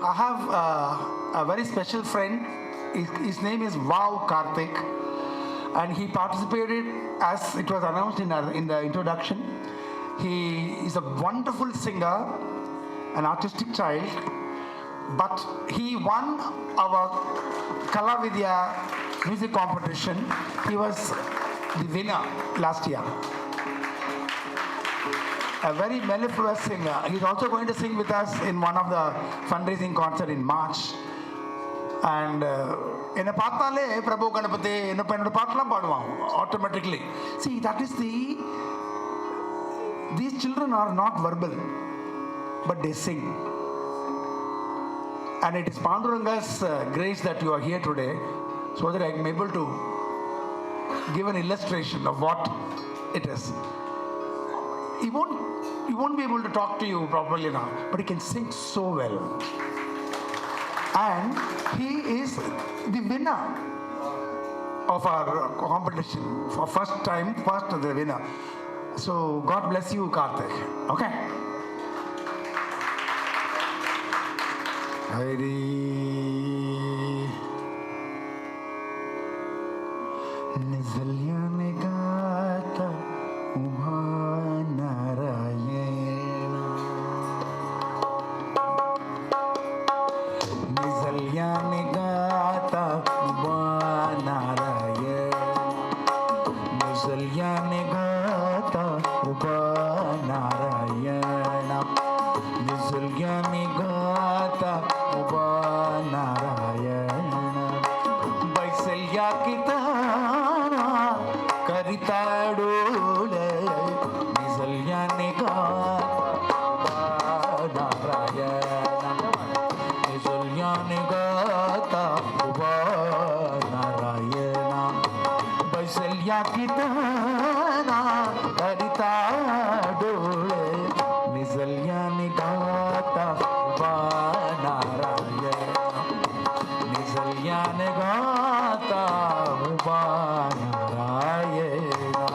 I have a very special friend. His name is Wow Karthik, and he participated as it was announced in the introduction. He is a wonderful singer, an artistic child, but he won our Kalavidya music competition. He was the winner last year. A very mellifluous singer. He's also going to sing with us in one of the fundraising concert in March. And என்னை பார்த்தாலே பிரபு கணபதி என்னோட பாட்டெல்லாம் பாடுவான் automatically. See, that is these children are not verbal, but they sing. And it is Panduranga's grace that you are here today, so that I am able to give an illustration of what it is. He won't be able to talk to you properly now, but he can sing so well. And he is the winner of our competition for first the winner. So God bless you, Karthik. Okay. Hari Nizalyane gata Uma Narayana Nizalyane gata Uma Narayana Nizalyane gata Uma Narayana Nizalyane gata Uma Narayana Vaisalya kitana karitadole Nizalyane gata Narayana Nizalyane gata Narayana Vaisalya kitana karitadole Nizalyane gata Narayana Nizalyane gata Narayana.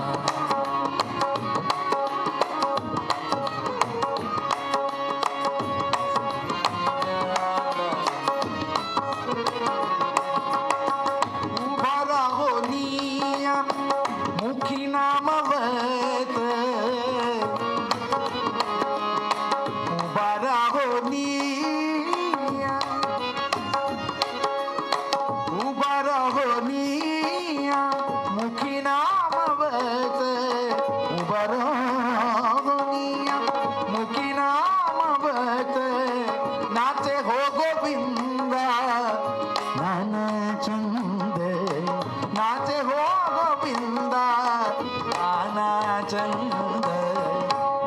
Ubarahonia Mukhinamavat Ubarahonia Ubarahonia Mukhinamavat Ubarahonia Mukhinamavat Nache ho Govinda Nana Chande Nache ho Govinda Nana Chande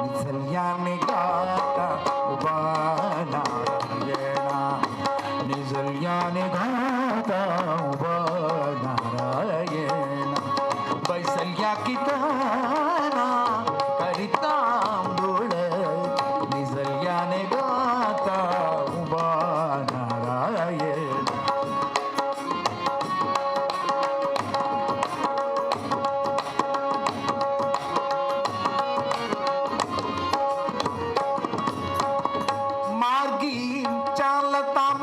Nizalyane gata Narayana Nizalyane gata Narayana Vaisalya kitana karitambule Nizalyane gata Narayana. Margi chalatam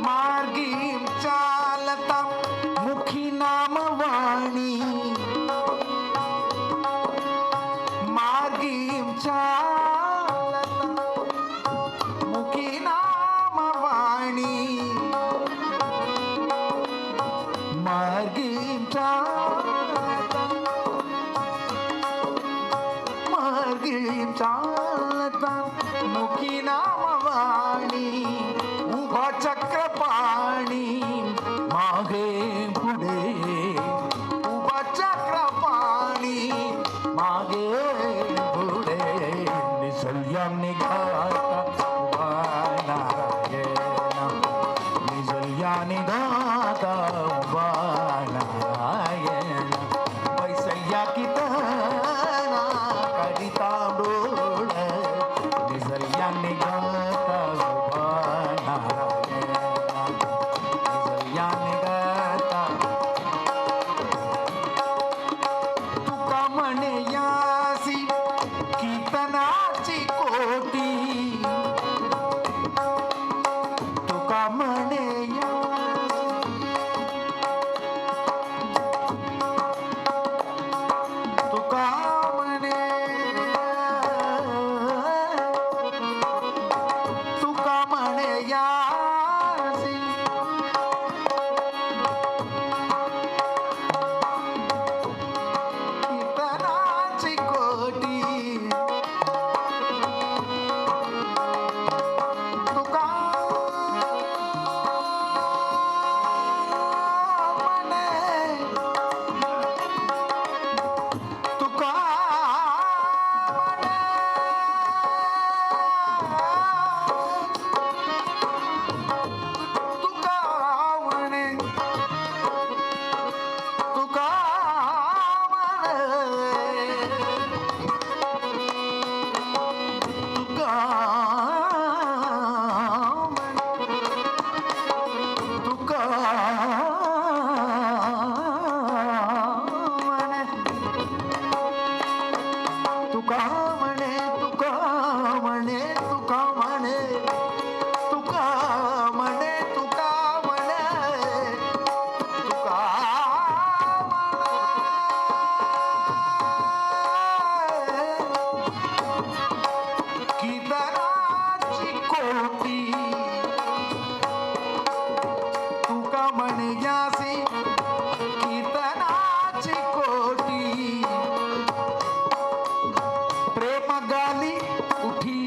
Margi chalatam Mukhi namavani Margi chalatam Mukhi namavani Margi chalatam Margi chalatam Mukhi namavani Ubha chakrapani Mage pude Ubha chakrapani Mage pude Nizalyane gata Narayana Nizalyane gata Narayana Vaisalya kitana karitambule Nizalyane gata Narayana Nizalyane gata Tukamane yasi तुका म्हणे तुका म्हणे तुका म्हणे तुका म्हणे तुका म्हणे तुका कीर्तनाची कोटी तुका म्हणे यासी कीर्तनाची कोटी प्रेम गाली उठी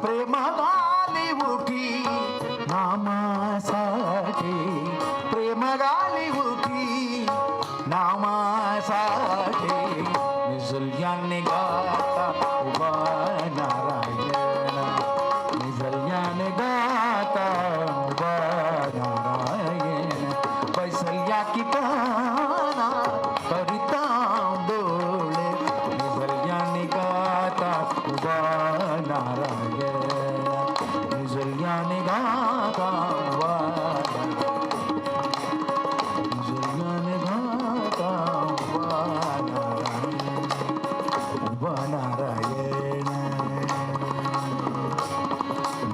प्रेम गाली उठी नामासाठी प्रेम गाली उठी नामासाठी निसर्गाने गाता उभा नारायण निसर्गाने गाता उभा नारायण बैसल्या किताना करिता डोळे निसर्गाने गाता उभा नारायण निसर्गाने गाता उभा निसर्गाने गाता उभा Narayan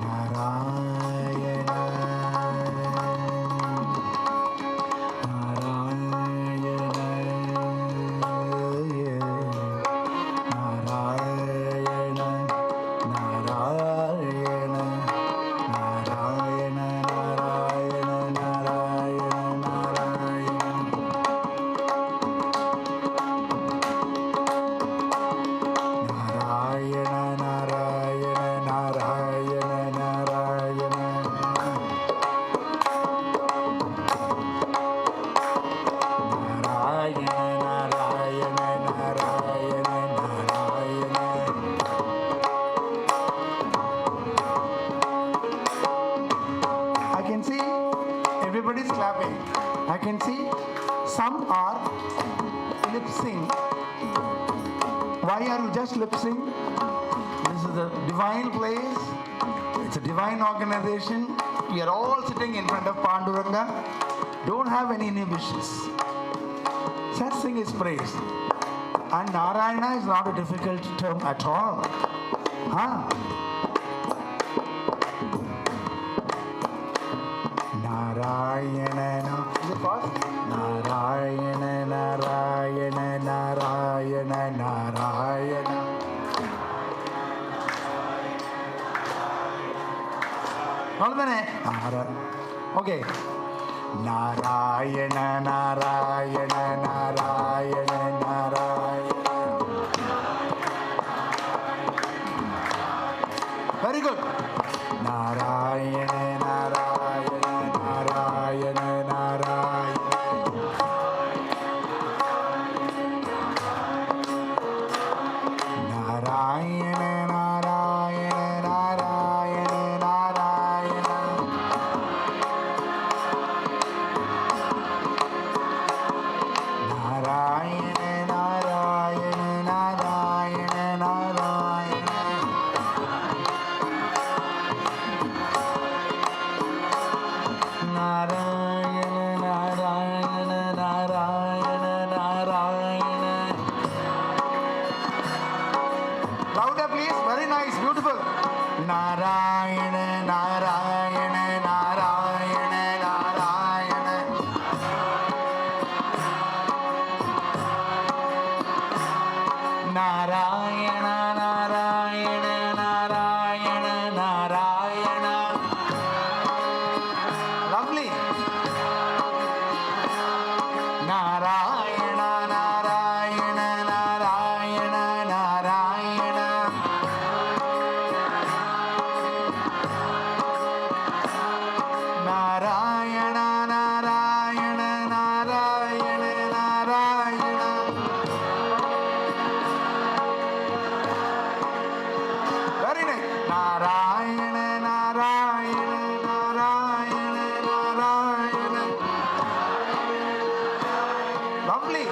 Narayan Narayan Narayan Narayan Narayan Narayan Narayan Narayan Narayan Narayan Narayan Narayan Narayan I can see everybody's clapping. I can see some are lip sync. Why are you just lip sync? This is a divine place. It's a divine organization. We are all sitting in front of Panduranga. Don't have any inhibitions. Just sing his praise. And Narayana is not a difficult term at all. Huh? Narayana. Is it fast? Narayana, Narayana, Narayana, Narayana. Okay. Narayana, Narayana, Narayana, Narayana. Very good. Narayana, Narayana, Narayana, Narayana. Narayana, Narayana, Narayana, Narayana. Narayana, Narayana, Narayana, Narayana. Narayana, Narayana, Narayana, Narayana. Louder please, very nice, beautiful. Narayana, Narayana, Narayana, Narayana. Narayana, Narayana, Narayana, Narayana. Lovely. Narayana, Narayana, Narayana, Narayana. Narayana, Narayana, Narayana, Narayana. Very nice. Narayana, Narayana, Narayana, Narayana. Lovely.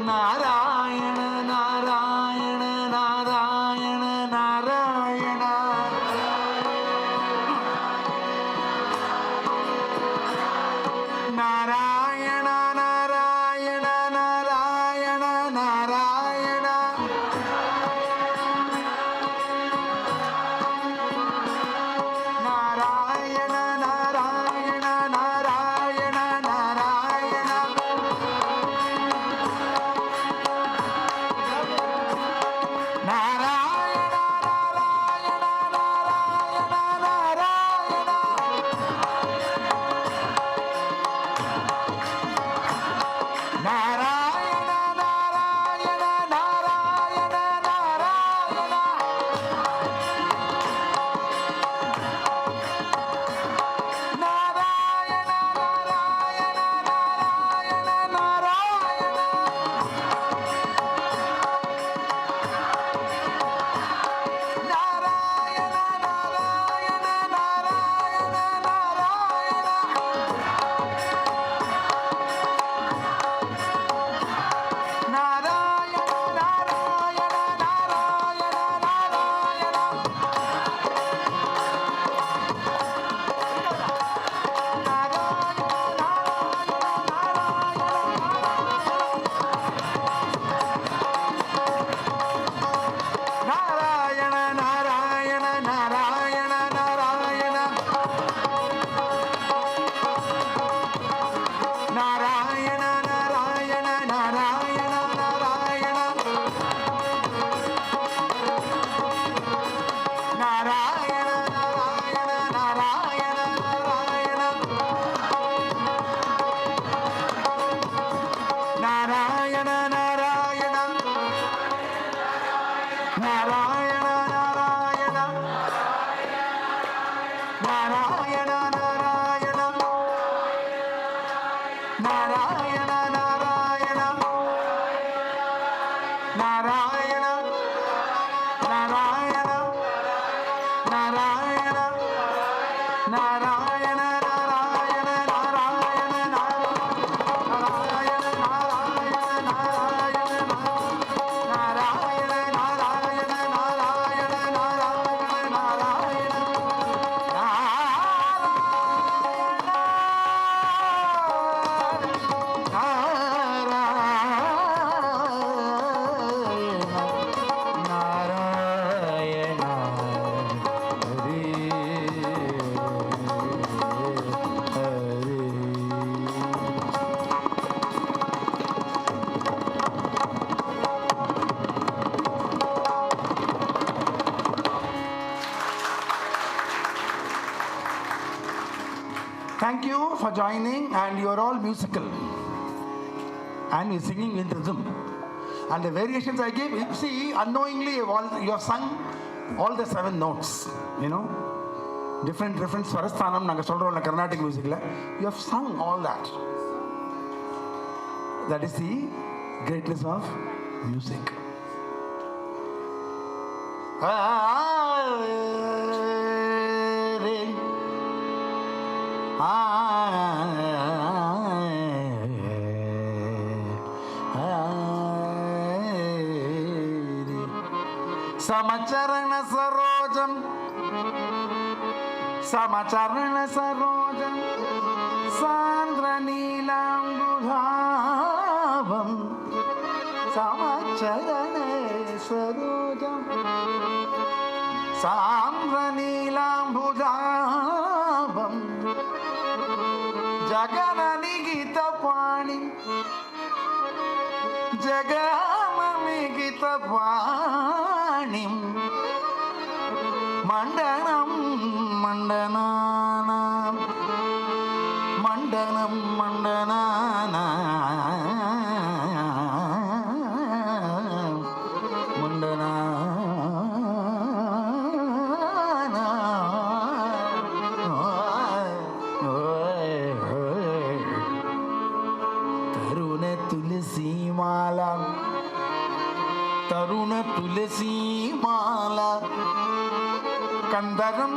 Narayana, Narayana, Narayana, Narayana. Narayana, Narayana, Narayana, Narayana, Narayana, Narayana, Narayana, Narayana, Narayana, Thank you for joining, and you are all musical. And you're singing with rhythm. And the variations I gave, you see, unknowingly you have sung all the 7 notes, you know. Different Swarasthanam, naga solrona Carnatic music. You have sung all that. That is the greatness of music. Samacharana sarojam, Samacharana sarojam, Sandra Nilambudavam, Samacharana sarojam, Sandra Nilambudavam, Jaganani Gita Pani, Jaganani Gita Pani, Mandanam, Mandanana, Mandanam, Mandanana, Mandanana. तरुण तुलसी माला कंदरम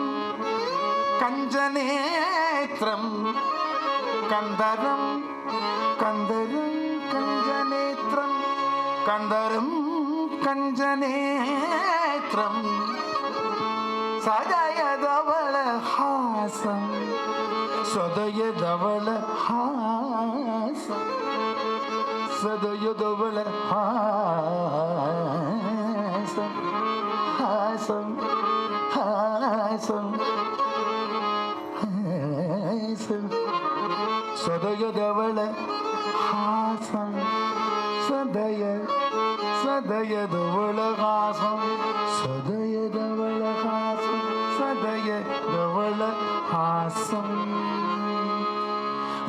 कंजनेत्रम कंदरम कंदरम कंजनेत्रम कंदरम कंजनेत्रम सदय धवल हासम सदय धवल हासम सदय धवल हासम हासम हासम हासम सदय धवल हासम सदय सदय धवल हासम सदय धवल हासम सदय धवल हासम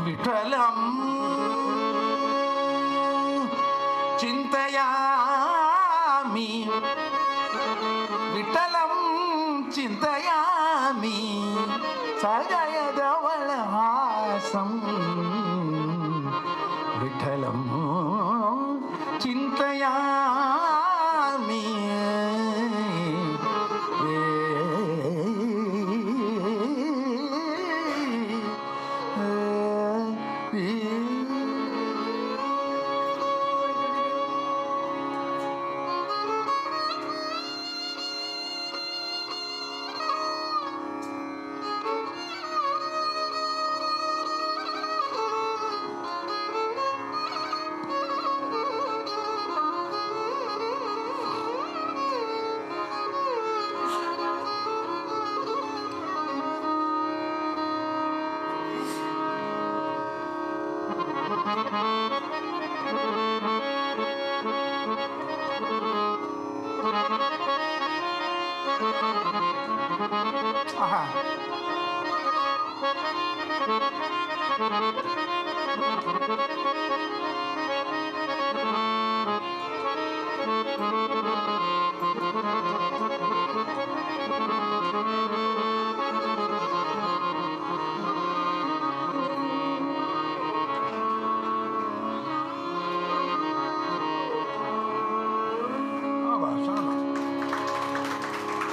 विठलम चिंतयामि विठलं चिंतयामि सदय धवल हासं विठलं चिंतयामि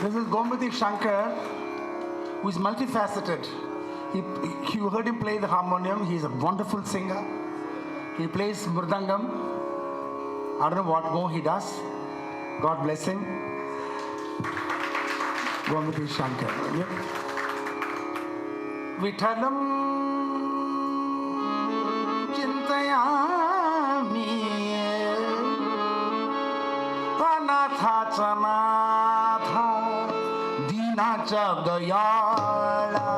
This is Gomati Shankar, who is multifaceted. You heard him play the harmonium. He's a wonderful singer. He plays mridangam. I don't know what more he does. God bless him. Gomati Shankar. Yep. Vithalam chintayami anatha chanatha dinacha dayala.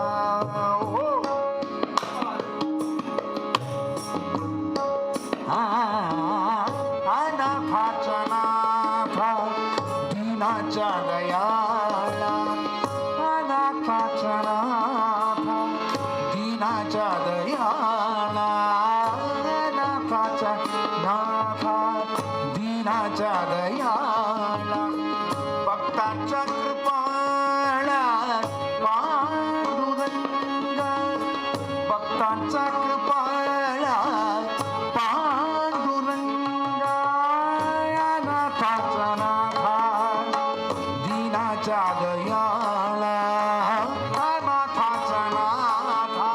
Anatha chanatha dinacha dayala. Anatha chanatha dinacha dayala. Anatha chanatha dinacha dayala. Bhaktacha कृपाळा पांडुरंगा. भक्तांचा कृपाळा पांडुरंगा. अनाथाचा नाथा दीनाचा दयाळा. अनाथाचा नाथा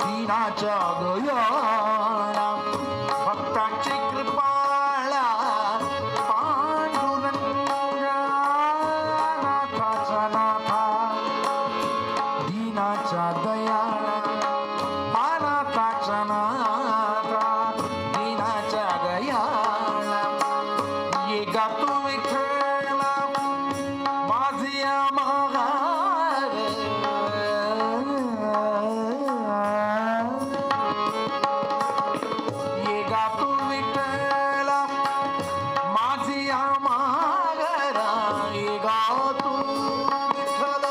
दीनाचा दयाळा. भक्तांची कृपाळा पांडुरंगा. अनाथाचा नाथा दीनाचा दयाळा. अनाथाचा नाथा दीनाचा दयाळा. ये गातो विठ्ठला माझी आम्हार. ये गातो विठ्ठला माझी आम्हार. ये गातो विठ्ठल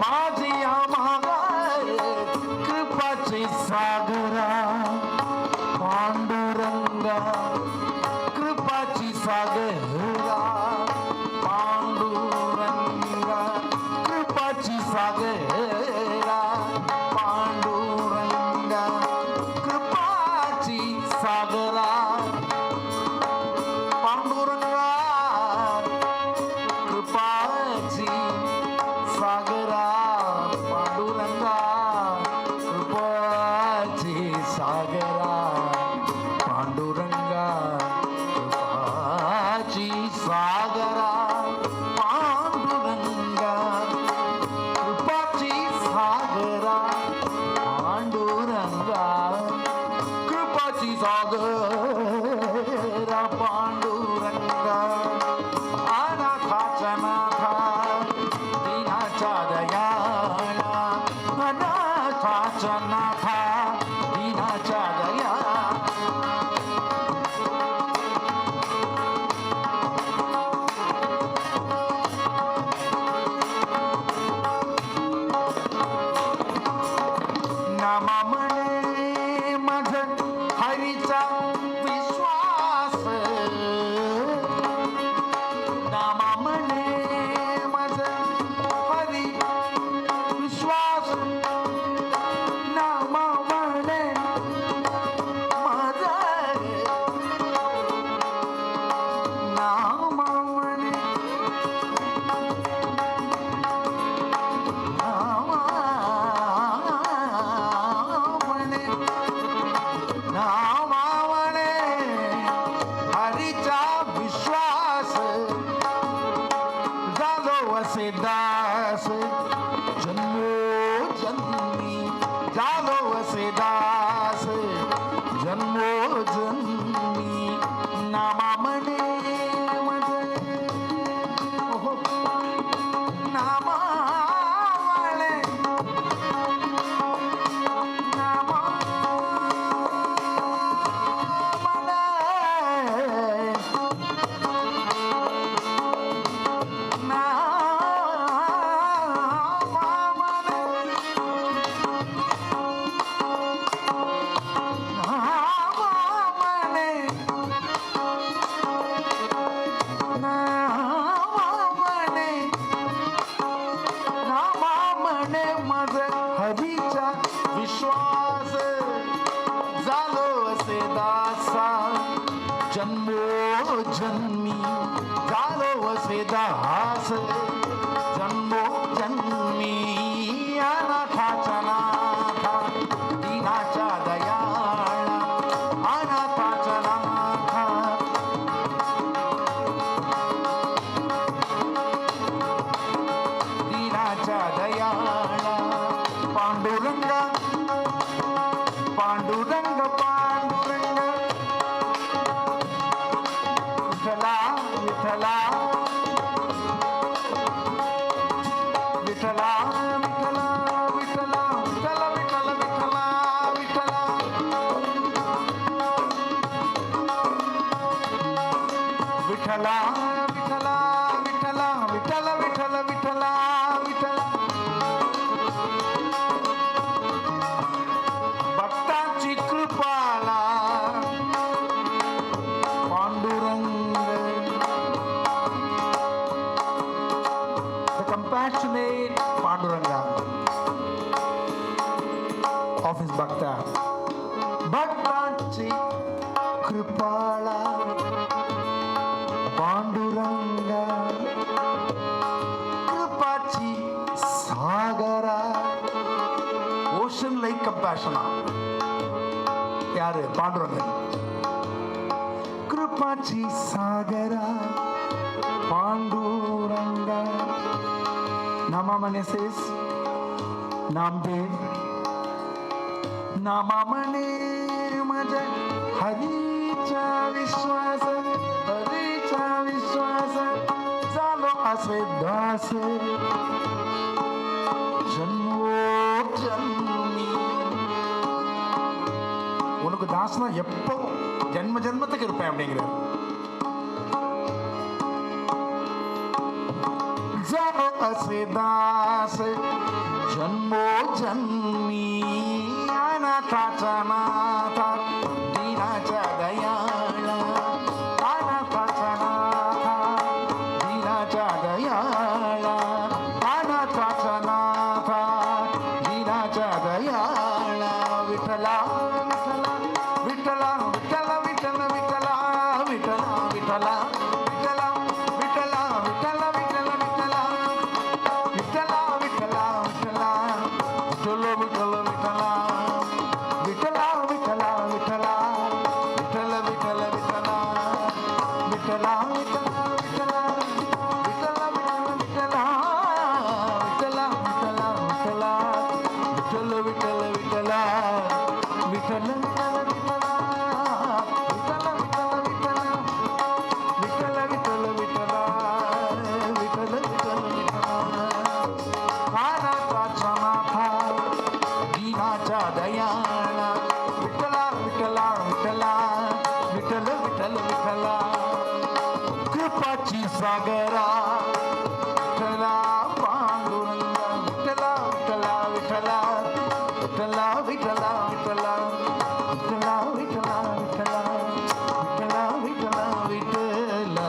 माझी आम्हार. कृपाची सागरा पांडुरंगा. कृपाची सागरा पांडुरंगा. कृपाची सागरा पांडुरंगा. कृपाची सागरा पांडुरंगा. कृपाची सागरा पांडुरंगा. कृपाची सागरा पांडुरंगा. कृपाची सागरा पांडुरंगा. कृपाची सागरा पांडुरंगा. कृपाची सागरा पांडुरंगा. अनाथाचा नाथा दीनाचा दयाळा. अनाथाचा नाथा दीनाचा दयाळा. नामा म्हणे माझ हरीचा विश्वास. नामा म्हणे माझ हरी विश्वास. नामा म्हणे माझा. नामा म्हणे नावावणे हरीचा विश्वास. झालो असे दास जन्मोजन्मी. झालो असे दास जन्मोजन्मी. नामा म्हणे माझे नामा म्हणे नामा जन्मोजन्मी झालो वसे दास जन्मोजन्मी अनाथाचा नाथा दीनाचा दयाळा अनाथाचा नाथा दीनाचा दयाळा पांडुरंग पांडुरंग पांडुरंग विठला विठला विठला विठला विठला विठला विठला विठला विठला विठला विठला विठला विठला विठला विठला विठला भक्तांची कृपाला Pandurang the compassionate Panduranga of his bhakta भक्तांची कृपाला पांडुरंगा कृपाची सागरा ocean like compassion यार पांडुरंगा कृपाची सागरा पांडुरंगा नामामने says नामदेव नामामने माझ्या हरीचा विश्वास झालो असे दास जन्मोजन्मी உனக்கு தாசனா எப்போ ஜென்ம ஜென்மத்துக்கு இருப்பேன் அப்படிங்கிறார் जानो असे दास जन्मोजन्मी अनाथाचा नाथा दीनाचा दयाळा अनाथाचा नाथा दीनाचा दयाळा अनाथाचा नाथा दीनाचा दयाळा विठला विठला विठला विठला विठला विठला विठला विठला विठला विठला विठला दयाळा विठला विठला विठला विठल विठल विठला कृपाची सागरा विठला पांडुरंगा Vitthala Vitthala Vitthala Vitthala Vitthala Vitthala Vitthala Vitthala Vitthala Vitthala Vitthala Vitthala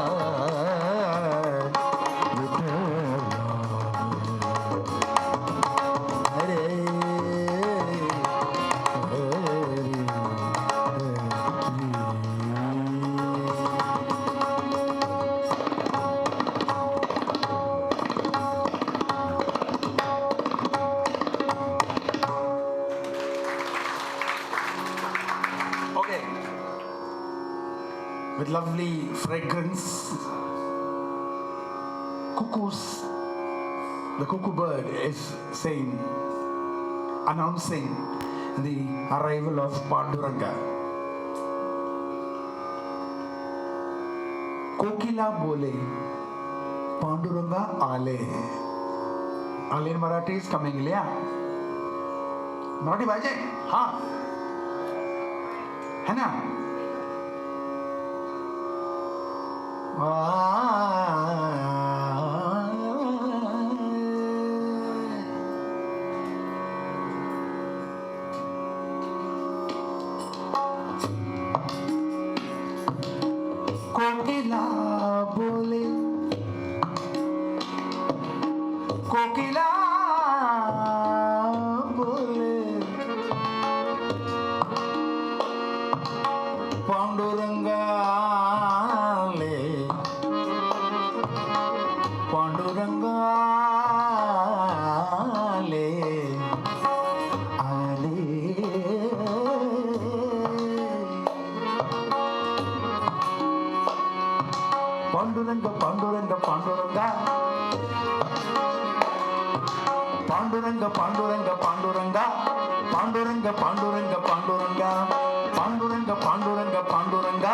with lovely fragrance. Cuckoos, the cuckoo bird is saying, announcing the arrival of Panduranga. Kokila bole, Panduranga आले. आले in Marathi is coming, लिया. मराठी पाहिजे? हाँ. है ना? कोकिला बोले कोकिला बोले पांडुरंगाले पांडुरंगा Panduranga, Panduranga, Panduranga. Panduranga, Panduranga, Panduranga. Panduranga, Panduranga, Panduranga. Panduranga, Panduranga, Panduranga.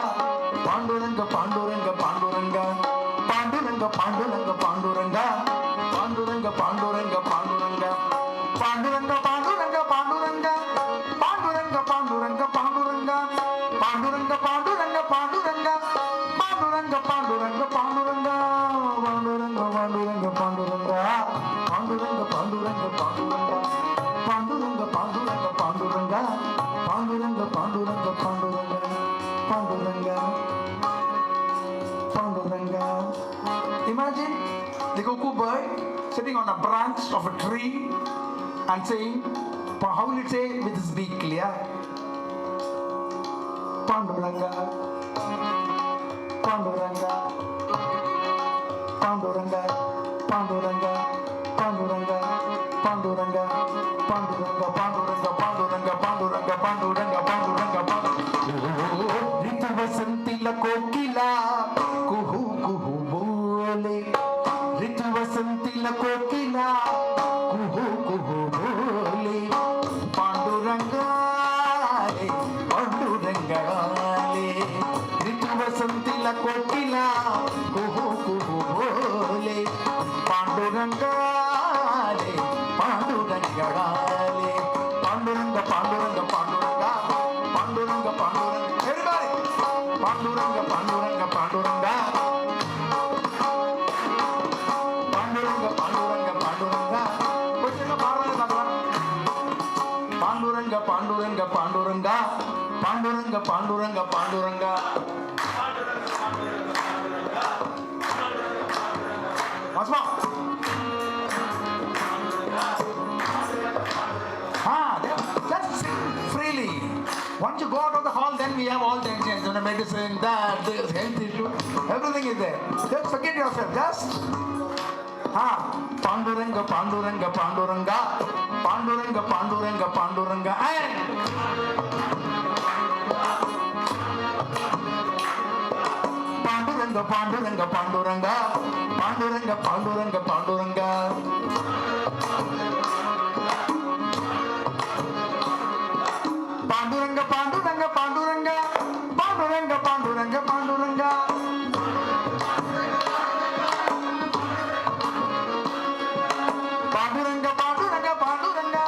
Panduranga, Panduranga, Panduranga. Panduranga, Panduranga, Panduranga. Panduranga, Panduranga, Panduranga. Panduranga, Panduranga, Panduranga. Panduranga, Panduranga, Panduranga. Panduranga, Panduranga, Panduranga. Panduranga, Panduranga, Panduranga. Panduranga, Panduranga, Panduranga. Panduranga, Panduranga, Panduranga. Panduranga, Panduranga, Panduranga. Panduranga, Panduranga, Panduranga. Panduranga, Panduranga. Imagine the cuckoo bird sitting on a branch of a tree and saying, how will it say with his beak clear? Panduranga, Panduranga, Panduranga, Panduranga, Panduranga, Panduranga, Panduranga, Panduranga, Panduranga, Panduranga, Panduranga, Panduranga, Panduranga. Ritu vasanti la kokila, kuhu kuhu bole. Ritu vasanti la kokila, kuhu kuhu bole. Panduranga, Panduranga, Ritu vasanti la kokila, kuhu kuhu bole. Panduranga, Panduranga, Panduranga, Panduranga, Panduranga, Panduranga, Panduranga. Everybody, Panduranga, Panduranga, Panduranga. Panduranga, Panduranga, Panduranga. Kochika Panduranga, Panduranga, Panduranga, Panduranga. Panduranga, Panduranga, Panduranga. Once more. Just sing freely. Once you go out of the hall, then we have all tensions, medicine, that, this, health issue, everything is there. Just forget yourself. Just Panduranga, Panduranga, Panduranga, Panduranga, Panduranga, Panduranga, and Panduranga, Panduranga, Panduranga, Panduranga, Panduranga, Panduranga. Panduranga, Panduranga, Panduranga, Panduranga, Panduranga, Panduranga. Panduranga, Panduranga, Panduranga,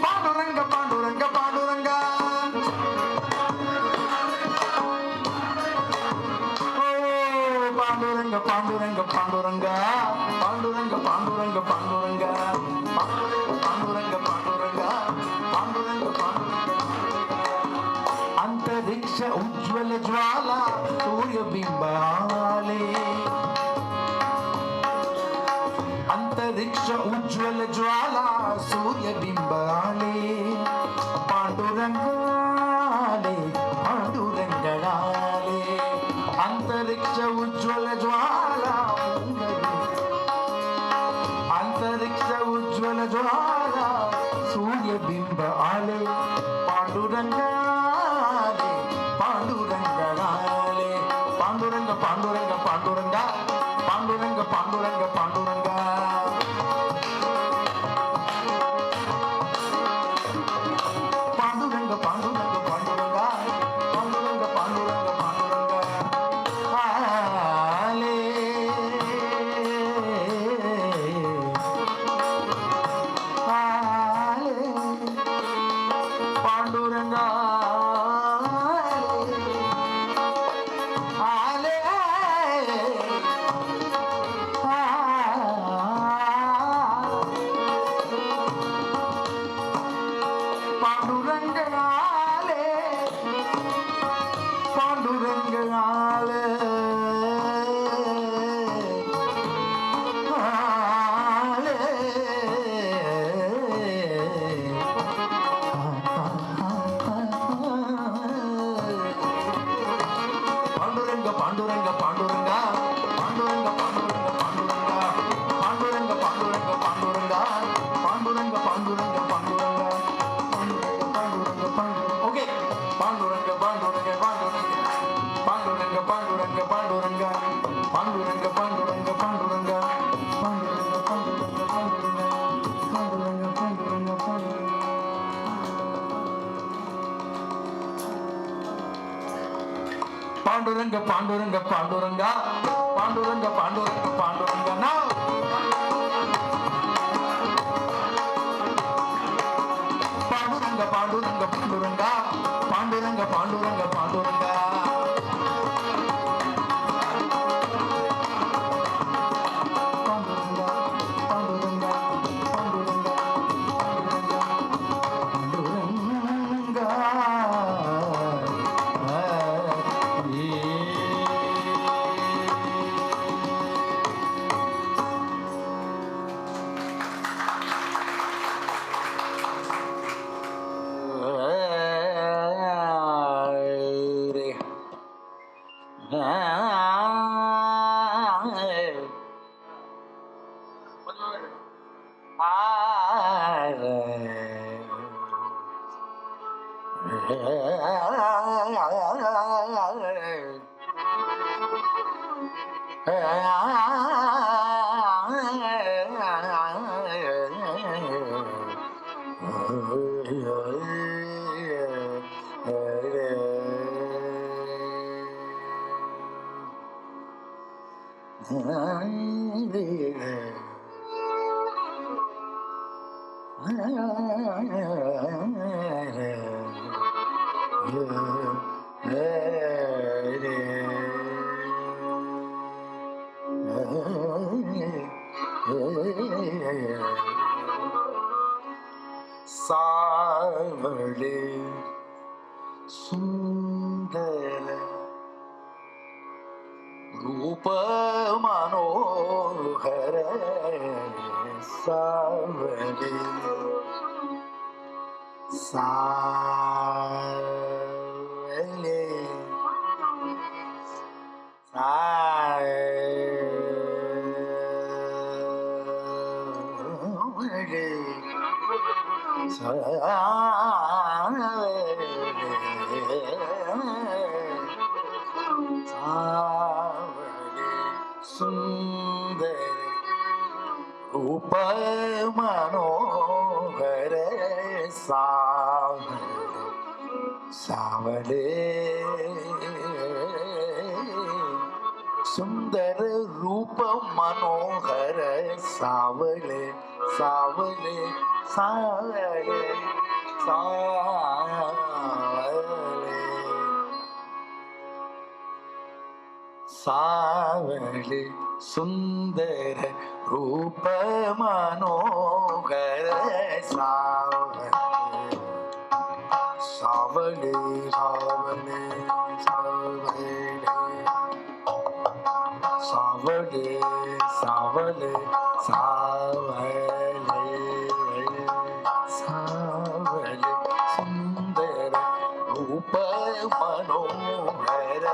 Panduranga, Panduranga, Panduranga. Oh, Panduranga, Panduranga, Panduranga, Panduranga, Panduranga, Panduranga, Panduranga, Panduranga, Panduranga, Panduranga. अंतरिक्ष उज्ज्वल ज्वाला सूर्य बिंबाले अंतरिक्ष उज्ज्वल ज्वाला सूर्य बिंबाले पांडुरंगाले पांडुरंगाले अंतरिक्ष उज्ज्वल ज्वाला अंतरिक्ष उज्ज्वल ज्वाला सूर्य बिंबाले पांडुरंगा Panduranga, Panduranga, Panduranga, Panduranga, Panduranga, Panduranga. Panduranga, Panduranga, Panduranga, Panduranga, Panduranga, Panduranga. Ale, ale, Panduranga. Panduranga, Panduranga, Panduranga, Panduranga, Panduranga, Panduranga, Panduranga, Panduranga, Panduranga, Panduranga, Panduranga, Panduranga, Panduranga. Okay, Panduranga, Panduranga, Panduranga, Panduranga, Panduranga, Panduranga, Panduranga. Panduranga Panduranga Panduranga Panduranga Panduranga Panduranga Panduranga Panduranga Panduranga Panduranga Panduranga Panduranga सावळे सुंदर रूप मनोहर सावळे सावळे सुंदर रूप मनोहर सावळे सुंदर रूप मनोहर सावळे सावळे सावळे सावळे सावळे सुंदर रूप मनोहर सावळे सावळे सावळे सावळे सावळे सावळे सावळे सुंदर रूप मनोहर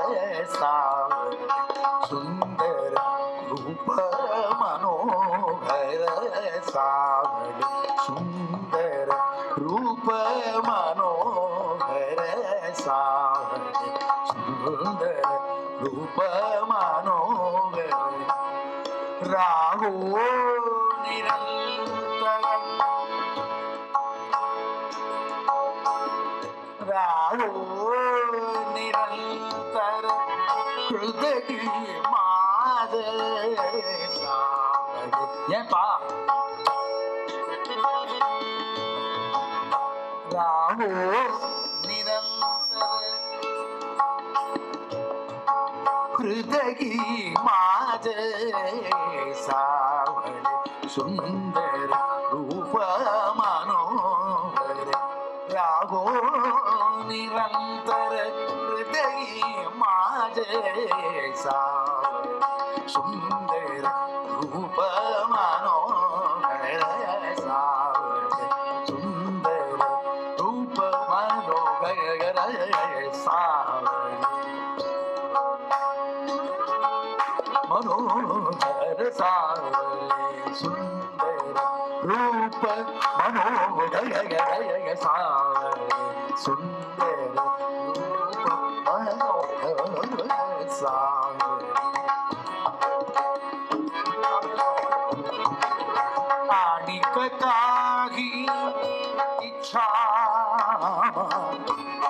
सावळे सुंदर रूप मनोहर सावळे सुंदर रूप मनोहर सावळे सुंदर रूप मनोहर राहो निरंतर राहो निरंतर हृदय माझ सावळे पा राहो निरंतर हृदय माझ सावळे सुंदर रूप मनोहर राहो निरंतर हृदय माझ सावळे सुंदर रूप मनोहर सावळे सुंदर रूप मनोहर सावळे मनोहर सावळे सुंदर रूप मनोहर सावळे सुंदर रूप मनोहर सावळे आणिक काही इच्छा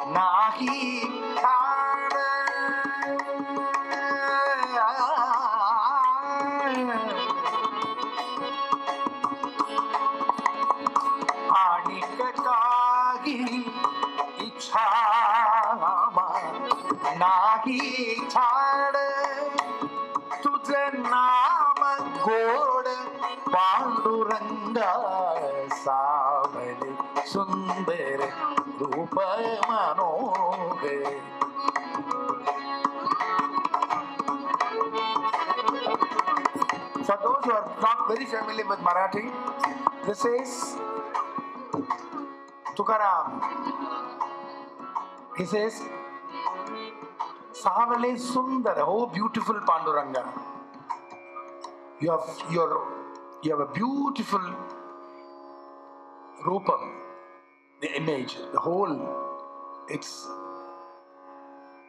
नाही ठाण नाही छाड तुझे नाम गोड पांडुरंगा सावली सुंदर रूप Manohar. For those who are not very familiar with Marathi, this is Tukaram. He says, Savale Sundar, oh beautiful Panduranga. You have a beautiful Rupam, the image, the whole,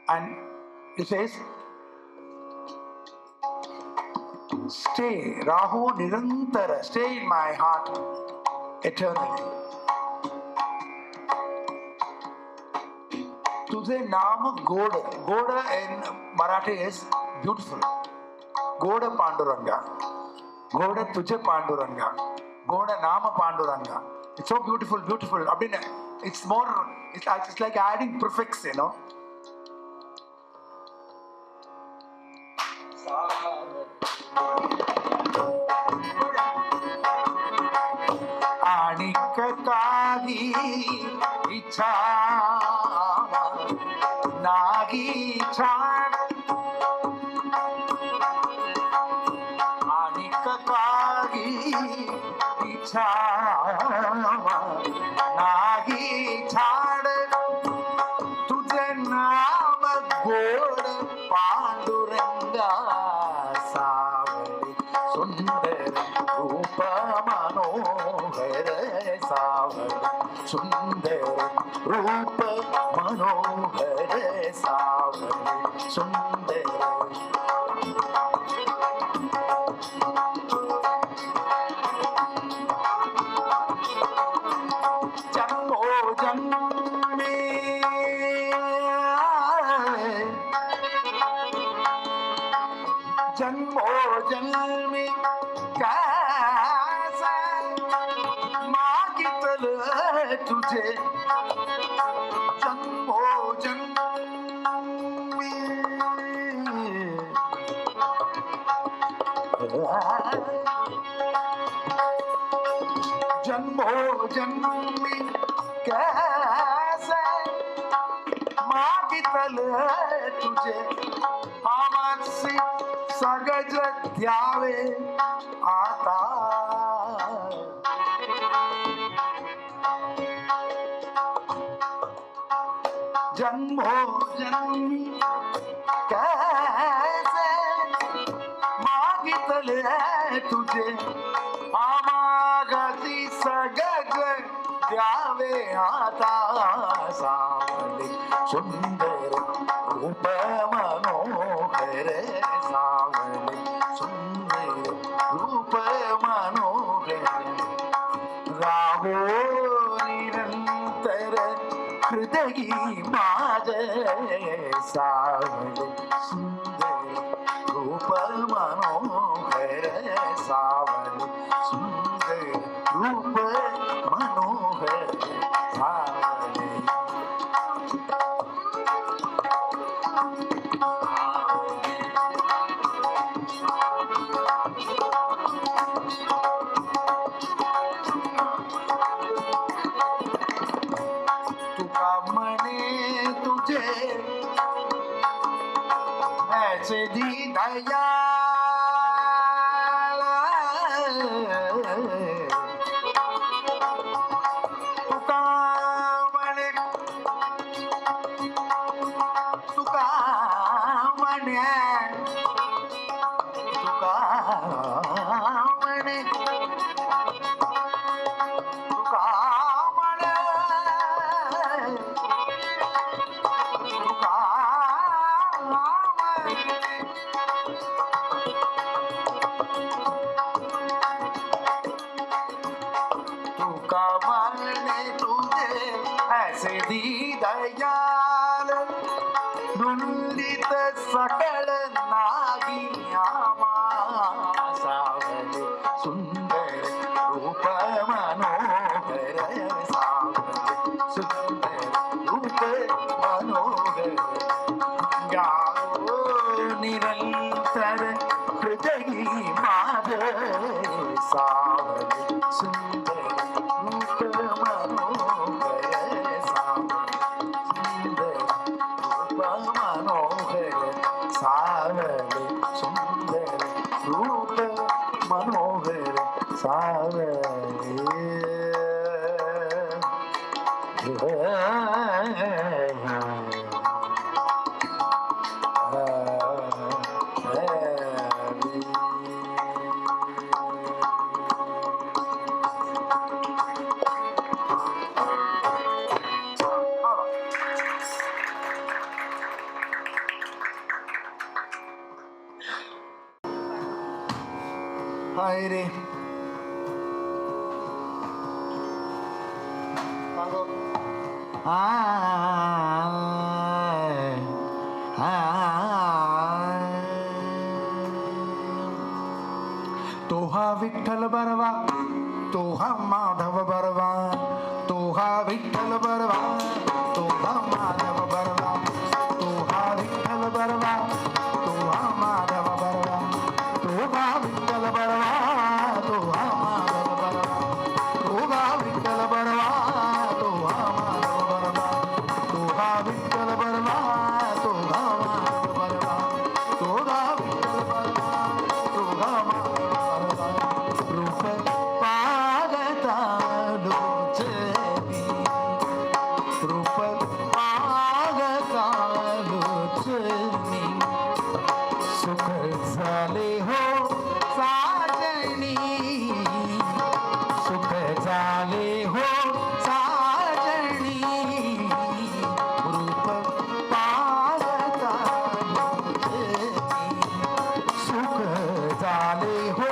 and he says, stay, Rahu Nirantara, stay in my heart eternally. Tuze naam Goda. Goda in Marathi is beautiful. Goda Panduranga. Goda Tuje Panduranga. Goda Nama Panduranga. It's so beautiful, beautiful. It's more, it's like adding prefix, you know. Anik kadi ichha nagi chad anik kadi ichha nagi chad tujhe naam god panduranga savali sundar रूप मनोहर सावली सुंदर रूप मनोहर सावली सुंदर. जन्मो जन्मे जन्मो जन्मे कैसा मागितलं तुझे जन्मो जन्मी जन्मो जन्मी कैसे मागितलं तुझे आवासी सगज द्यावे आता जन्मो जन्मी कैसे मागितले तुझे आमागती सगज द्यावे आता सावली सुंदर रूप मनोहर सावली सुंदर रूप मनोहर. राहो निरंतर हृदयी माझ सावली सुंदर रूप मनोहर सावली सुंदर रूप मनोहर सावली. ऐसे दी दयाल तुका म्हणे तुका म्हणे तुका म्हणे तुका म्हणे तुका तुका म्हणे तुझे ऐसे दी दयाल नुंदित सकळ नाही आमा सावली सुंदर रूप मनोहर सावली सुंदर रूप मनोहर गाओ निरंतर हृदयी माझे सावरे सुंदर रूप मनोहर सावरे सुंदर रूप मनोहर सावरे हाय रे तो हा विठ्ठल बरवा, तो हा माधव बरवा, तो हा विठ्ठल बरवा, तो हा माधव बरवा, तो हा विठ्ठल बरवा, तो हा माधव बरवा, तो हा विठ्ठल बरवा, तो हा माधव बरवा, तो हा विठ्ठल बरवा, तो हा माधव बरवा, तो हा विठ्ठल बरवा, तो हा माधव बरवा, तो हा विठ्ठल बरवा, तो हा माधव बरवा, रूप पागता लोचनी, रूप पागता लोचनी, सुख झाले हो साजनी, सुख झाले हो साजनी, रूप पागता लोचनी, सुख झाले हो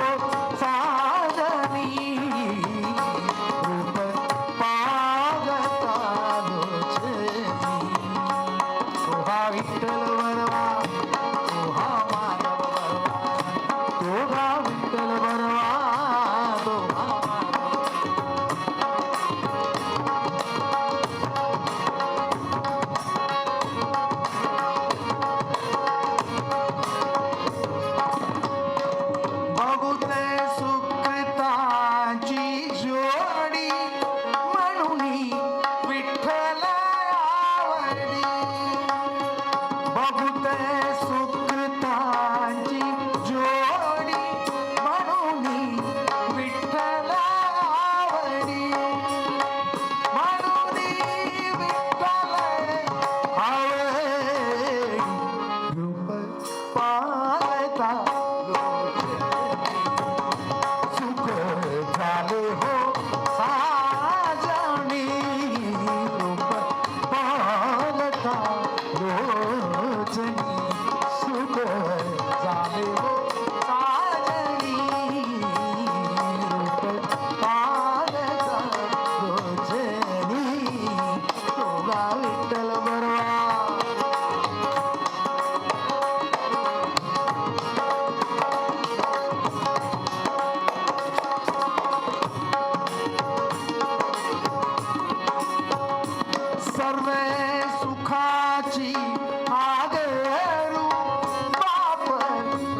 साजनी, रूप पागता लोचनी, तो हा विठ्ठल बरवा, तो हा माधव बरवा, तो हा विठ्ठल बरवा, तो हा माधव बघुते सुकृताची जोडी, म्हणून विठ्ठल आवडी, बघुते सुकृताची जोडी, म्हणून विठ्ठल आवडी, म्हणून विठ्ठल आवडी, रूप पाहता सुख झाले हो साजणी, रूप पाहता लोचनी, सुख झाले हो साजणी, रूप पाहता लोचनी, तोगा विठ्ठल बरवा, सर्व सुखाची आगरू बाप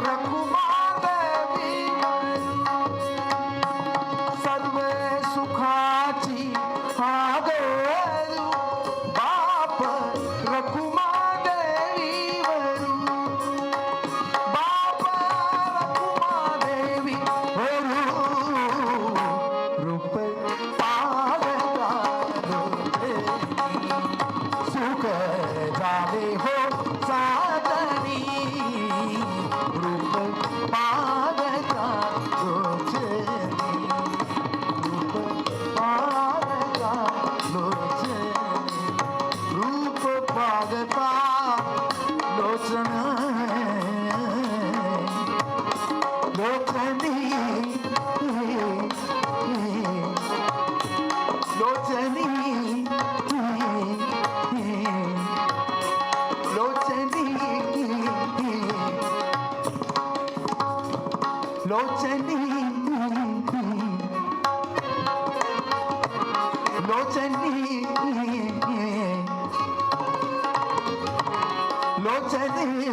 रघुमादेवी, सर्व सुखाची आगरू बाप रघुमादेवी वरू, बाप रघुमादेवी वरू, रूप पागता लोचनी, सुख झाले हो साजनी, रूप पागता लोचनी, रूप पागता लोचनी, रूप पागता लोचनी, लोचनी, लोचनी, लोचनी, लोचनी, लोचनी, लोचनी, लोचनी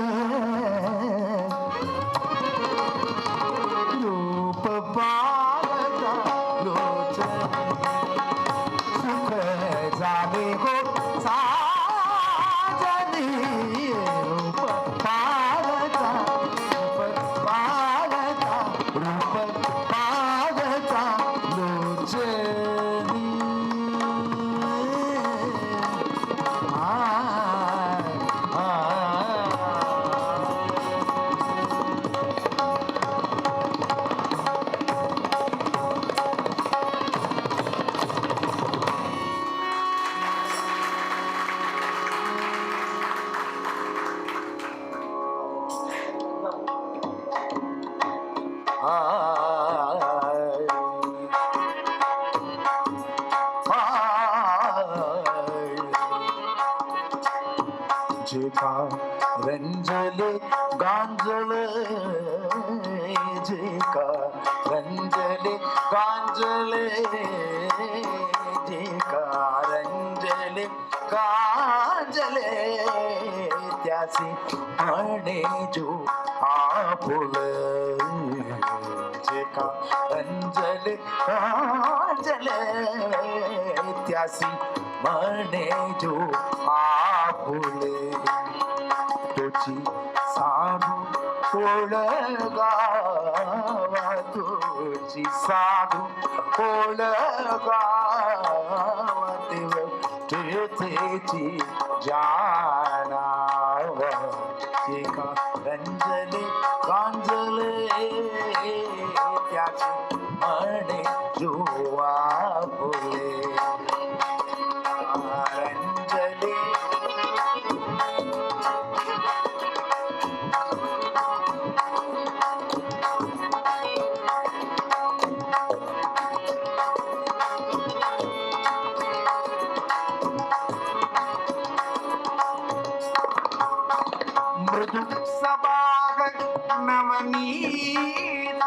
रूप पाहता लोचनी सुख झाले गो साजनी रूप पाहता रूप पाहता लोचनी जे का रंजले गांजले जे का रंजले गांजले जे का रंजले गांजले त्यासी म्हणे जो आपुले जे का रंजले गांजले त्यासी म्हणे जो आपुले तोची साधू ओळगावा तोची साधू ओळगावा देव तेची जाणावा जे का रंजले गांजले त्याची म्हणे जो आपुले रंजले मृदु सबाग नवनीत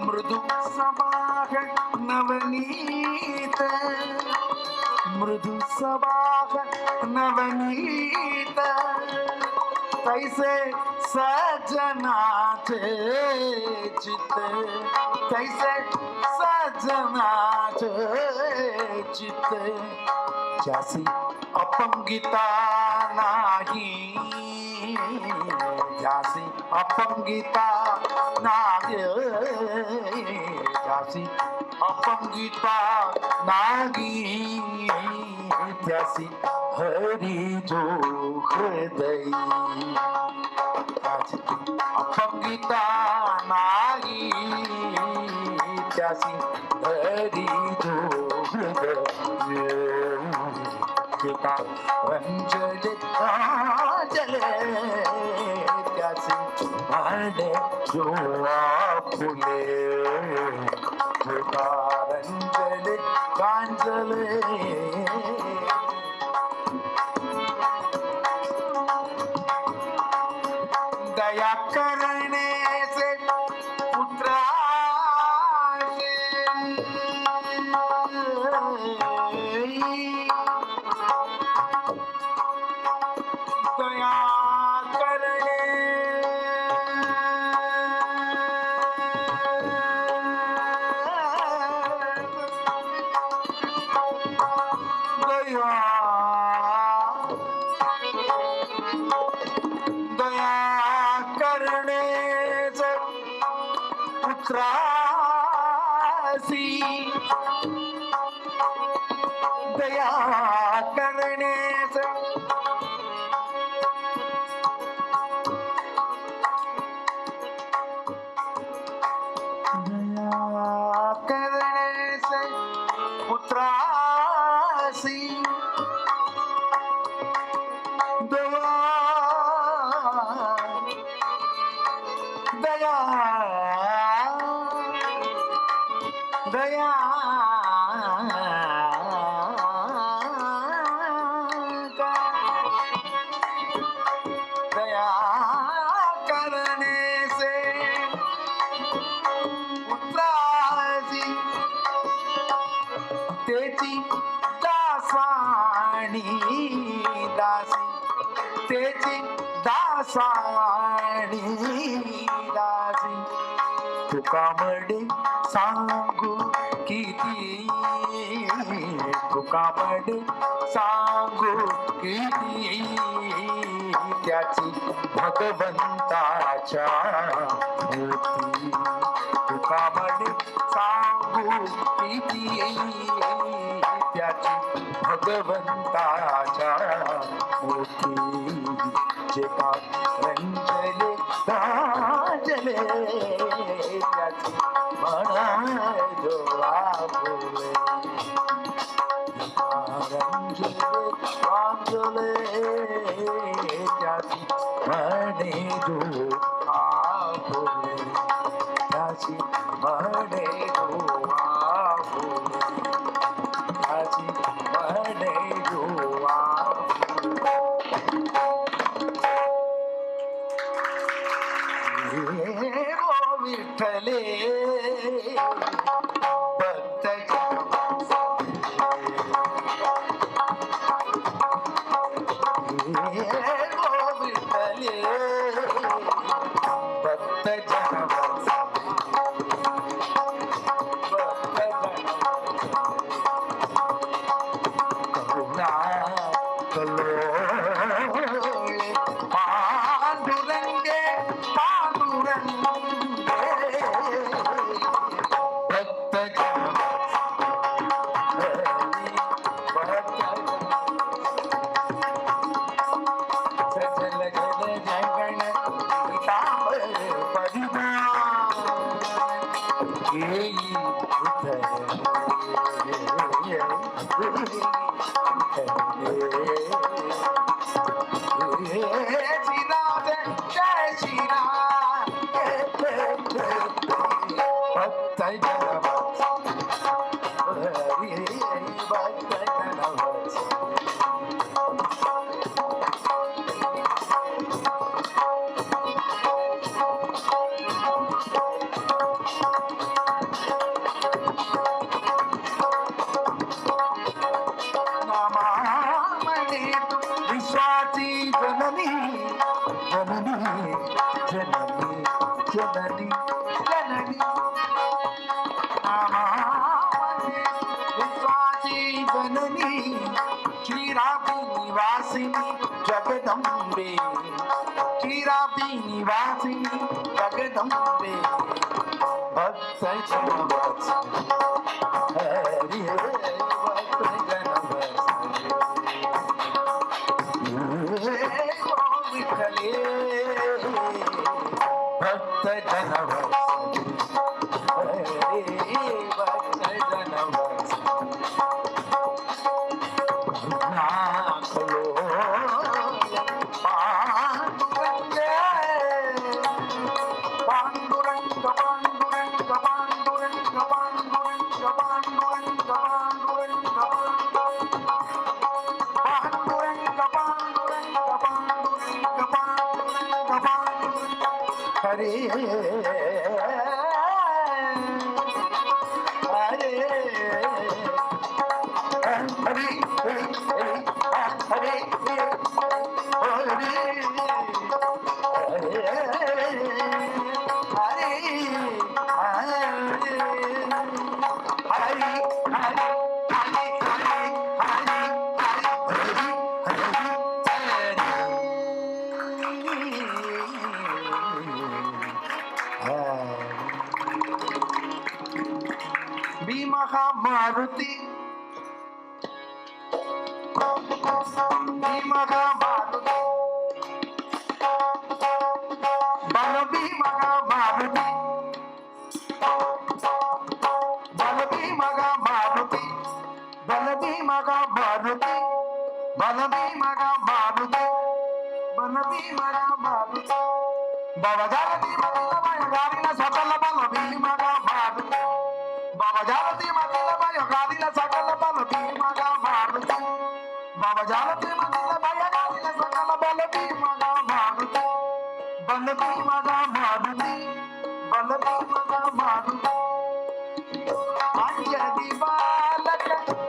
मृदु सबाग नवनीत मृदु सबाग नवनीत तैसे सजनाचे चित तैसे सजनाचे चित ज्यासी अपंगिता नाही ज्यासी अपंगिता नाही ज्यासी अपंगिता नाही त्यासी हरी जो हृदय अपंगिता नाही त्यासी हरी जो हृदय का रंजले गांजले त्यासी म्हणे जो आपुले का रंजले गांजले दया करने से पुत्राचे दया करने दया करणे पुत्रासी दया करणे दया करणे पुत्रासी दया दया दया दया करने से पुत्रासी तेची दासवाणी दासी तेची दासवाणी दासी तुका मडे सांगू किती तुका मडे सांगू किती त्याची भगवंताच्या मूर्ती तुका मडे सांगू किती त्याची भगवंताच्या मूर्ती जे का रंजले गाजले त्याची म्हणा जो आपुले रंजले गाजले त्याची म्हणे जो आपुले त्याची म्हणे जो आपुले त्याची म्हणे जो आपुले विठ्ठले भक्त विठ्ठले भक्त जन करुणा कलो पांडुरंगे पांडुरंगे भक्त जन सजल गल जगण पितांबर परिधान येई श्रीराम जय श्रीराम भक्त जन भक्त विश्वाची जननी जननी जननी जननी जननी विश्वाची जननी क्षीराब्दी निवासिनी जगदंबे क्षीराब्दी निवासिनी जगदंबे भक्त जनवत्स हरि भक्त जनवत्स विठ्ठले भक्त जनवत्स भक्त जनवत्स नाकलो पांडुरंग पांडुरंग पांडुरंग पांडुरंग पांडुरंग पांडुरंग हरे हरे हरे हरे मारुती भीमगा मारुती बल भीमगा मारुती बल भीमगा मारुती बल भीमगा मारुती बल भीमगा मारुती बल भीमगा मारुती बाबा जालती मधील बाय गाडीला सकल बल भीमगा मारुती बाबा जालती मधील बाय गाडीला सकल बल भीमगा मारुती बाबा जालती मधील बाय गाडीला सकल बल भीमगा मारुती बल भीमगा मारुती बल भीमगा मारुती अंजनी बालक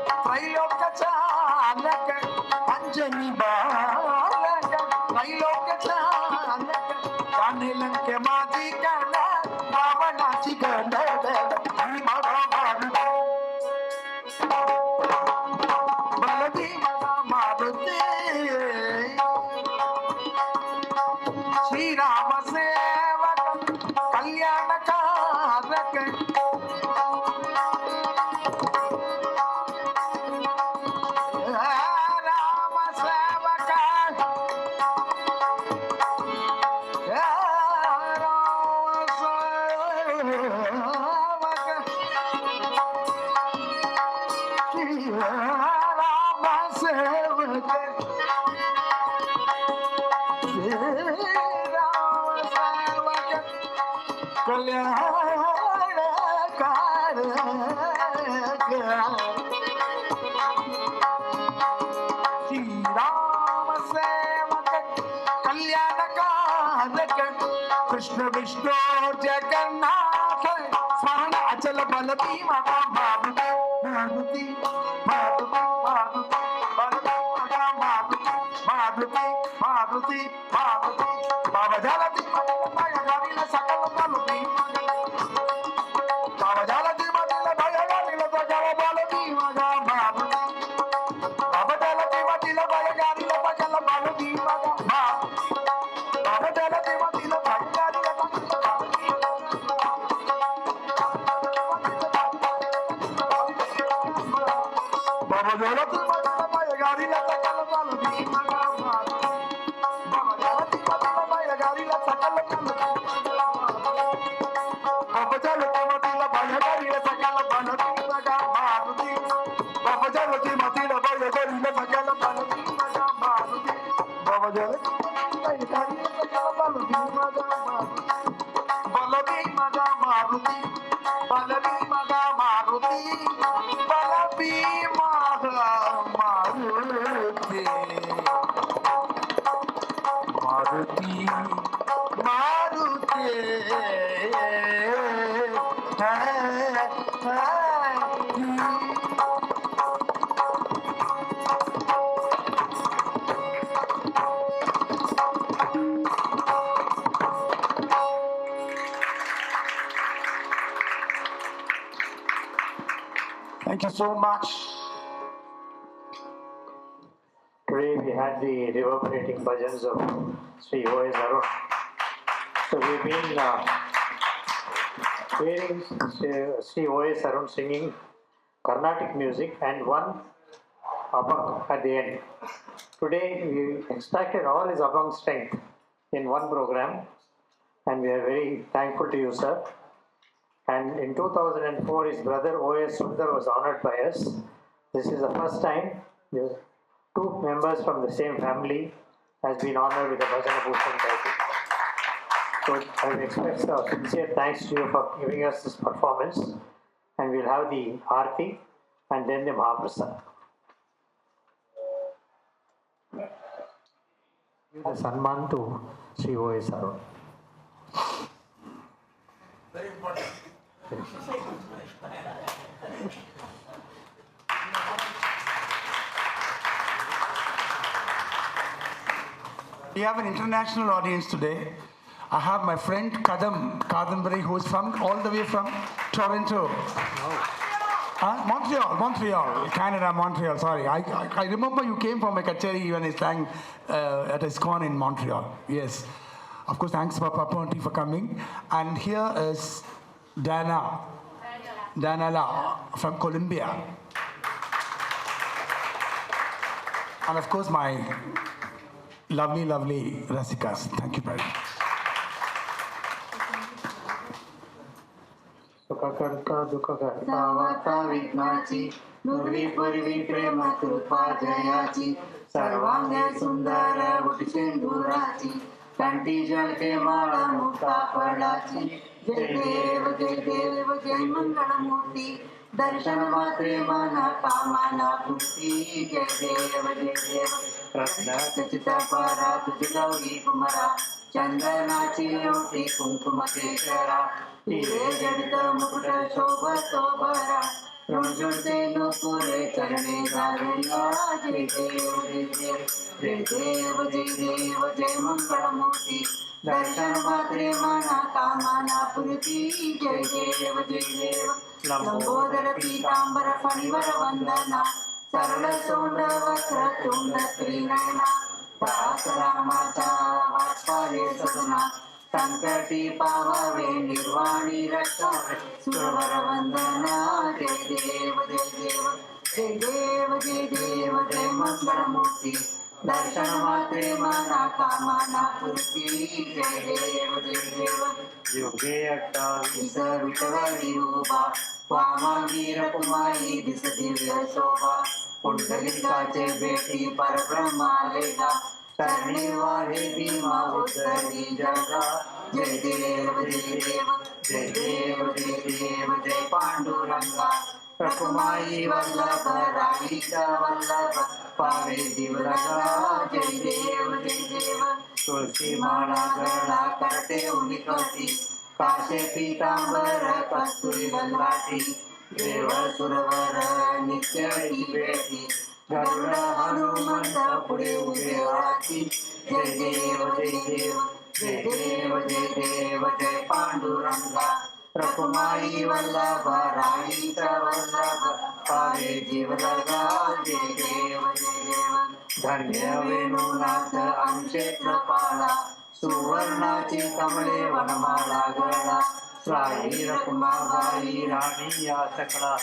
कल्याणकार श्रीराम सेवक कल्याणकारक कृष्ण विष्णु जगन्नाथ स्मरण अचल बल भीमा मारुति मारुति मारुति मारुति मारुति मारुति मारुति मारुति बाबा जलती भय गाविल सकल बल भीमा बाबा जलती भय गाविल सकल बल भीमा मारुति बाबा जलती भय गाविल सकल बल भीमा बाबा जलती भय गाविल बाबा जलती भय गाविल सकल बल भीमा बाबा जलती भय गाविल सकल बल बाबा जलती भय गाविल सकल बल भीमा मारुति बाबा जलती भय गाविल सकल बल भीमा मारुति बाबा जलती भय गाविल सकल बल भीमा बल भीमा मारुति बल भीमा मारुति बल Bhima Maruti Maruti Maruti Thank you so much. Today we had the reverberating bhajans of Sri O.S. Arun. So we've been hearing Sri O.S. Arun singing Carnatic music and one abang at the end. Today we extracted all his abang strength in one program and we are very thankful to you, sir. And in 2004 his brother O.S. Sundar was honored by us. This is the first time the two members from the same family has been honored with the Bhajana Bhushan title. So I will express our sincere thanks to you for giving us this performance, and we'll have the Aarti and then the Mahaprasad. Give the Sanman to Sri O.S. Arun. Very important. We have an international audience today. I have my friend Kadambari, who is all the way from Toronto. Montreal, Canada, Montreal, sorry. I remember you came from a kacheri when I sang at ISKCON in Montreal. Yes. Of course, thanks Papa Ponti for coming. And here is Danala from Colombia. And of course, my lovely Rasikas. Thank you very much. Sukhakarta Dukhakarta Vata Vignachi Nurvi Purvi Prema Krupa Jayachi Sarvanga Sundara Utisindurachi Kanti Jalke Mala Mukta Padachi Jai Deva Jai Mangala Murti Darshana Matre Mana Kamana Puti Jai Deva Ratna Chita Parat Gauri Kumara Chandanachi Yoti Kunkuma Keshara Hire Jadita Mukta Shobha Sobara Ramjurte Nupure Charane Dharya Jai Deva Jai Mangala Murti Darshana Matre Mana Kamana Purti Jai Deva Lambodara Pitambara Panivara Vandana Sarala Sonda Vakra Tunda Trinayana Dasaramacha Vaspare Sadana Sankati Pavave Nirvani Raksha Suravara Vandana Jai Deva Jai Mangala Murti Darshana Matre Mana Kamana Purti Jai Deva Yoge Atta Visa Vitavari Rupa Vama Veera Kumari Disa Divya Shobha पुंडलिकाचे बेटी परब्रह्म आलेला चरणी वाहे भीमा उद्धरी जगा जय देव जय देव जय देव जय देव जय पांडुरंगा रखुमाई वल्लभ राणीचा वल्लभ पावे जीवलगा जय देव जय देव तुळशी माळा गळा करते उनिकटी काशे पीतांबर कस्तुरी गंगाटी देव सुरवर नित्य भेटी गरुड हनुमंत पुढे उभे राहती जय देव जय देव जय देव जय देव जय पांडुरंगा रखुमाई वल्लभ राणीचा वल्लभ पावे जीवलगा जय देव जय देव धन्य वेणुनाथ अंक्षेत्रपाला सुवर्णाची कमळे वनमाला गळा साई रखुमाबाई राणी या सकळा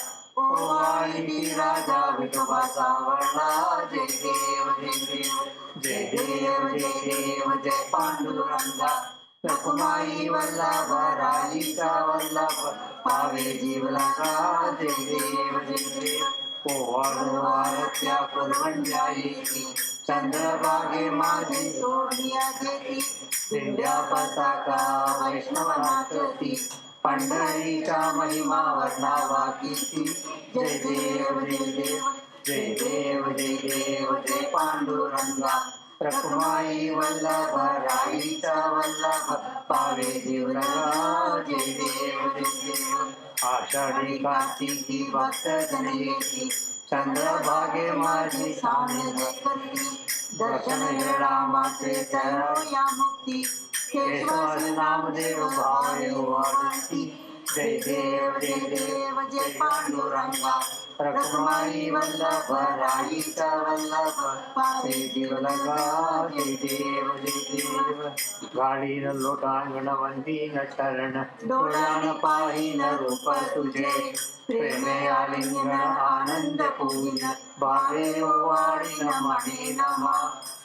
ओवाळी राजा विठोबा सावळला जय देव जय देव जय देव जय देव जय पांडुरंगा रखुमाई वल्लभ राणीचा वल्लभ पावे जीवलगा जय देव जय देव ओवाळू आरत्या कुरवंड्या येती चंद्रभागे माझी सोनिया देती दिंड्या पताका वैष्णवनाथती पंढरीचा महिमा वर्णावा कीर्ती जय देव जय देव जय देव जय देव जय पांडुरंगा रखुमाई वल्लभ राणीचा वल्लभ पावे जीवलगा जय देव जय देव आषाढी कार्तिकी भक्त जन येती चंद्रभागे माझी साने करती दर्शन हे रामाचे या मुक्ती केशवास नामदेव भावे वाढती जय देव जय देव जय पांडुरंगा रखुमाई वल्लभ राणीचा वल्लभ पावे जीवलगा जय देव जय देव गाडीन लोटांगण वंदीन चरण डोळ्यान पाहिन रूप तुझे प्रेमे आलिंगन आनंद पूर्ण भावे वाढीन मणे नमा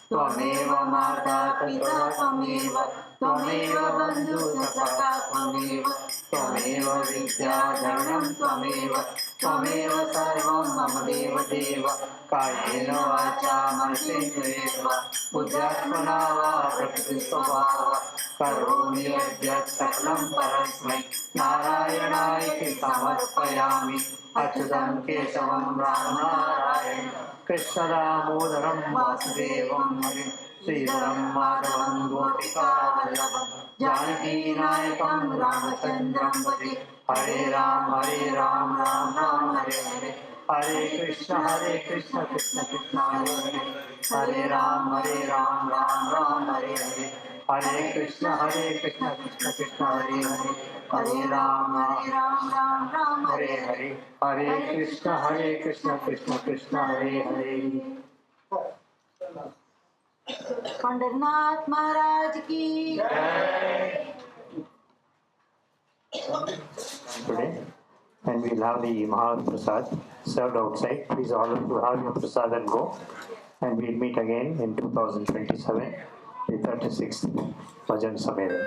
त्वमेव माता पिता त्वमेव त्वमेव बंधु सखा त्वमेव त्वमेव विद्याधरणं त्वमेव त्वमेव सर्वं मम देव देव कायेन वाचा मनसेन्द्रियेण बुद्ध्यात्मना वा प्रकृतिस्वभाव करोमि यद्यत् सकलं परस्मै नारायणाय समर्पयामि अच्युतं केशवं रामनारायण कृष्ण दामोदरं वासुदेवं हरिं श्रीधरं माधवं गोपिकावल्लभं जानकीनायकं रामचन्द्रं भजे हरे राम राम राम हरे हरे हरे कृष्ण कृष्ण कृष्ण हरे हरे हरे राम राम राम हरे हरे हरे कृष्ण कृष्ण कृष्ण हरे हरे हरे राम राम हरे हरे हरे कृष्ण कृष्ण कृष्ण हरे हरे पंढरनाथ महाराज की today, and we'll have the Mahaprasad served outside. Please all of you have your prasad and go, and we'll meet again in 2027, the 36th Bhajan Sammelan.